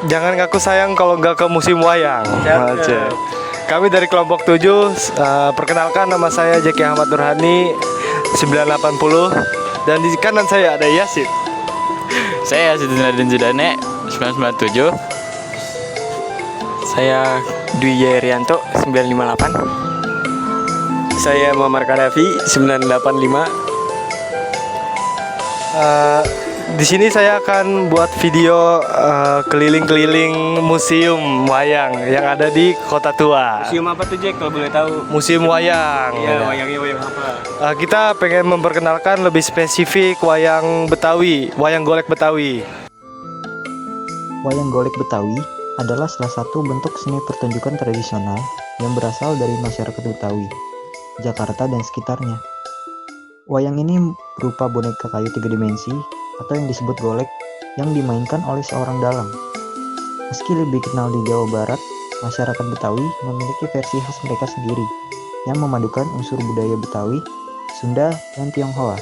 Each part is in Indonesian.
Jangan ngaku sayang kalau nggak ke musim wayang. Cakep. Kami dari kelompok 7, perkenalkan nama saya Jeki Ahmad Nurhani 980 dan di kanan saya ada Yasin. Saya Sidinadin Zidane 997. Saya Dwi Jayarianto 958. Saya Muhammad Kadafi 985. Di sini saya akan buat video keliling-keliling museum wayang yang ada di Kota Tua. Museum apa tuh Jack kalau boleh tahu? Museum wayang. Iya, wayangnya wayang apa? Kita pengen memperkenalkan lebih spesifik wayang Betawi, wayang golek Betawi. Wayang golek Betawi adalah salah satu bentuk seni pertunjukan tradisional yang berasal dari masyarakat Betawi, Jakarta dan sekitarnya. Wayang ini berupa boneka kayu 3 dimensi atau yang disebut golek yang dimainkan oleh seorang dalang. Meski lebih kenal di Jawa Barat, masyarakat Betawi memiliki versi khas mereka sendiri yang memadukan unsur budaya Betawi, Sunda, dan Tionghoa.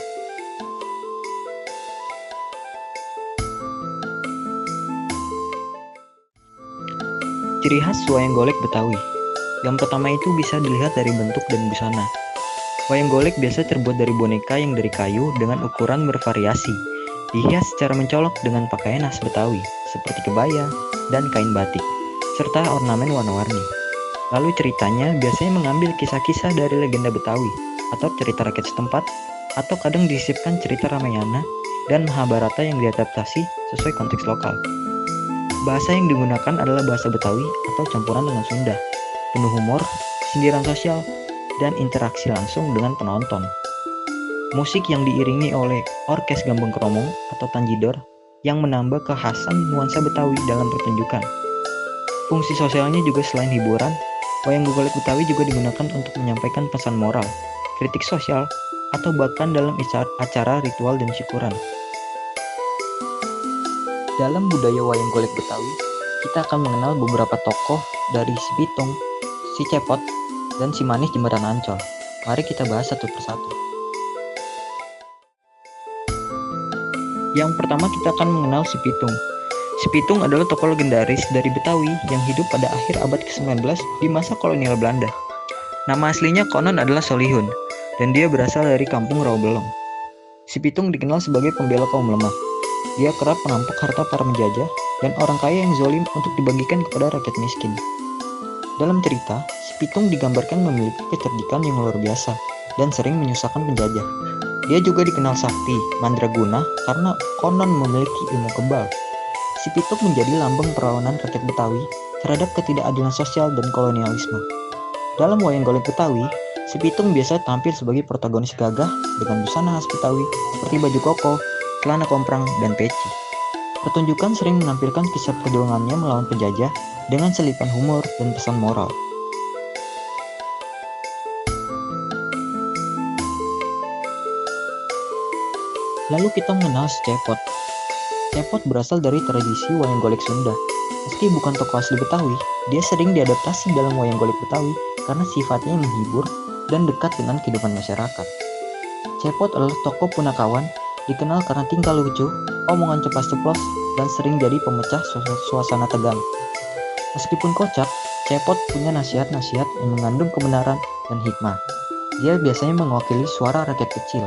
Ciri khas wayang golek Betawi. Yang pertama itu bisa dilihat dari bentuk dan busana. Wayang golek biasa terbuat dari boneka yang dari kayu dengan ukuran bervariasi. Dihias secara mencolok dengan pakaian khas Betawi seperti kebaya dan kain batik, serta ornamen warna-warni. Lalu ceritanya biasanya mengambil kisah-kisah dari legenda Betawi atau cerita rakyat setempat, atau kadang disisipkan cerita Ramayana dan Mahabharata yang diadaptasi sesuai konteks lokal. Bahasa yang digunakan adalah bahasa Betawi atau campuran dengan Sunda, penuh humor, sindiran sosial, dan interaksi langsung dengan penonton. Musik yang diiringi oleh orkes gambang kromong atau tanjidor yang menambah kekhasan nuansa Betawi dalam pertunjukan. Fungsi sosialnya juga selain hiburan, wayang golek Betawi juga digunakan untuk menyampaikan pesan moral, kritik sosial, atau bahkan dalam acara ritual dan syukuran. Dalam budaya wayang golek Betawi, kita akan mengenal beberapa tokoh dari si Pitung, si Cepot, dan si Manis Jembatan Ancol. Mari kita bahas satu persatu. Yang pertama kita akan mengenal si Pitung. Si Pitung adalah tokoh legendaris dari Betawi yang hidup pada akhir abad ke-19 di masa kolonial Belanda. Nama aslinya konon adalah Solihun, dan dia berasal dari kampung Rawabelong. Si Pitung dikenal sebagai pembela kaum lemah. Dia kerap merampok harta para penjajah dan orang kaya yang zalim untuk dibagikan kepada rakyat miskin. Dalam cerita, si Pitung digambarkan memiliki kecerdikan yang luar biasa dan sering menyusahkan penjajah. Dia juga dikenal sakti, mandraguna, karena konon memiliki ilmu kebal. Si Pitung menjadi lambang perlawanan rakyat Betawi terhadap ketidakadilan sosial dan kolonialisme. Dalam wayang golek Betawi, si Pitung biasa tampil sebagai protagonis gagah dengan busana khas Betawi seperti baju koko, celana komprang, dan peci. Pertunjukan sering menampilkan kisah perjuangannya melawan penjajah dengan selipan humor dan pesan moral. Lalu kita mengenal si Cepot. Cepot berasal dari tradisi wayang golek Sunda. Meski bukan tokoh asli Betawi, dia sering diadaptasi dalam wayang golek Betawi karena sifatnya yang menghibur dan dekat dengan kehidupan masyarakat. Cepot adalah tokoh punakawan, dikenal karena tingkah lucu, omongan ceplas-ceplos, dan sering jadi pemecah suasana tegang. Meskipun kocak, Cepot punya nasihat-nasihat yang mengandung kebenaran dan hikmah. Dia biasanya mewakili suara rakyat kecil.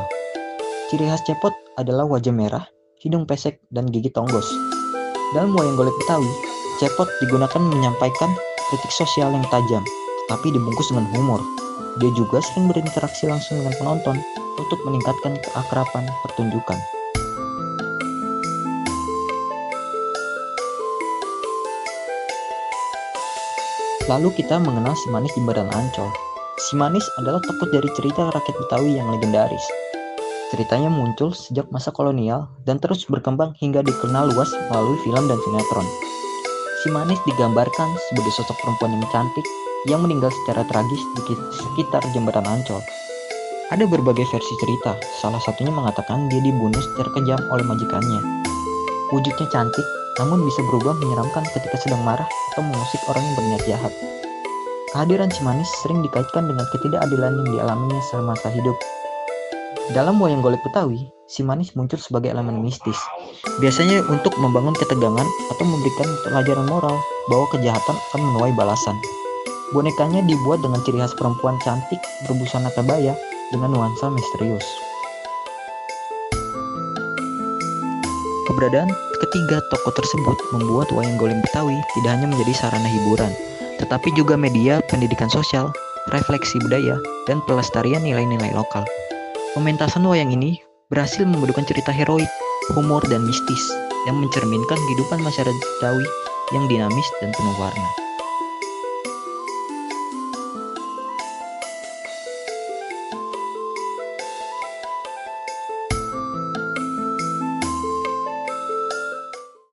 Ciri khas Cepot adalah wajah merah, hidung pesek, dan gigi tonggos. Dalam wayang golek Betawi, Cepot digunakan menyampaikan kritik sosial yang tajam, tetapi dibungkus dengan humor. Dia juga sering berinteraksi langsung dengan penonton untuk meningkatkan keakraban pertunjukan. Lalu kita mengenal si Manis Jembatan Ancol. Si Manis adalah tokoh dari cerita rakyat Betawi yang legendaris. Ceritanya muncul sejak masa kolonial dan terus berkembang hingga dikenal luas melalui film dan sinetron. Si Manis digambarkan sebagai sosok perempuan yang cantik yang meninggal secara tragis di sekitar Jembatan Ancol. Ada berbagai versi cerita, salah satunya mengatakan dia dibunuh secara kejam oleh majikannya. Wujudnya cantik, namun bisa berubah menyeramkan ketika sedang marah atau mengusik orang yang berniat jahat. Kehadiran si Manis sering dikaitkan dengan ketidakadilan yang dialaminya semasa hidup. Dalam wayang golek Betawi, si manis muncul sebagai elemen mistis, biasanya untuk membangun ketegangan atau memberikan pelajaran moral bahwa kejahatan akan menuai balasan. Bonekanya dibuat dengan ciri khas perempuan cantik berbusana kebaya dengan nuansa misterius. Keberadaan ketiga tokoh tersebut membuat wayang golek Betawi tidak hanya menjadi sarana hiburan, tetapi juga media pendidikan sosial, refleksi budaya, dan pelestarian nilai-nilai lokal. Pementasan wayang ini berhasil memadukan cerita heroik, humor, dan mistis yang mencerminkan kehidupan masyarakat Betawi yang dinamis dan penuh warna.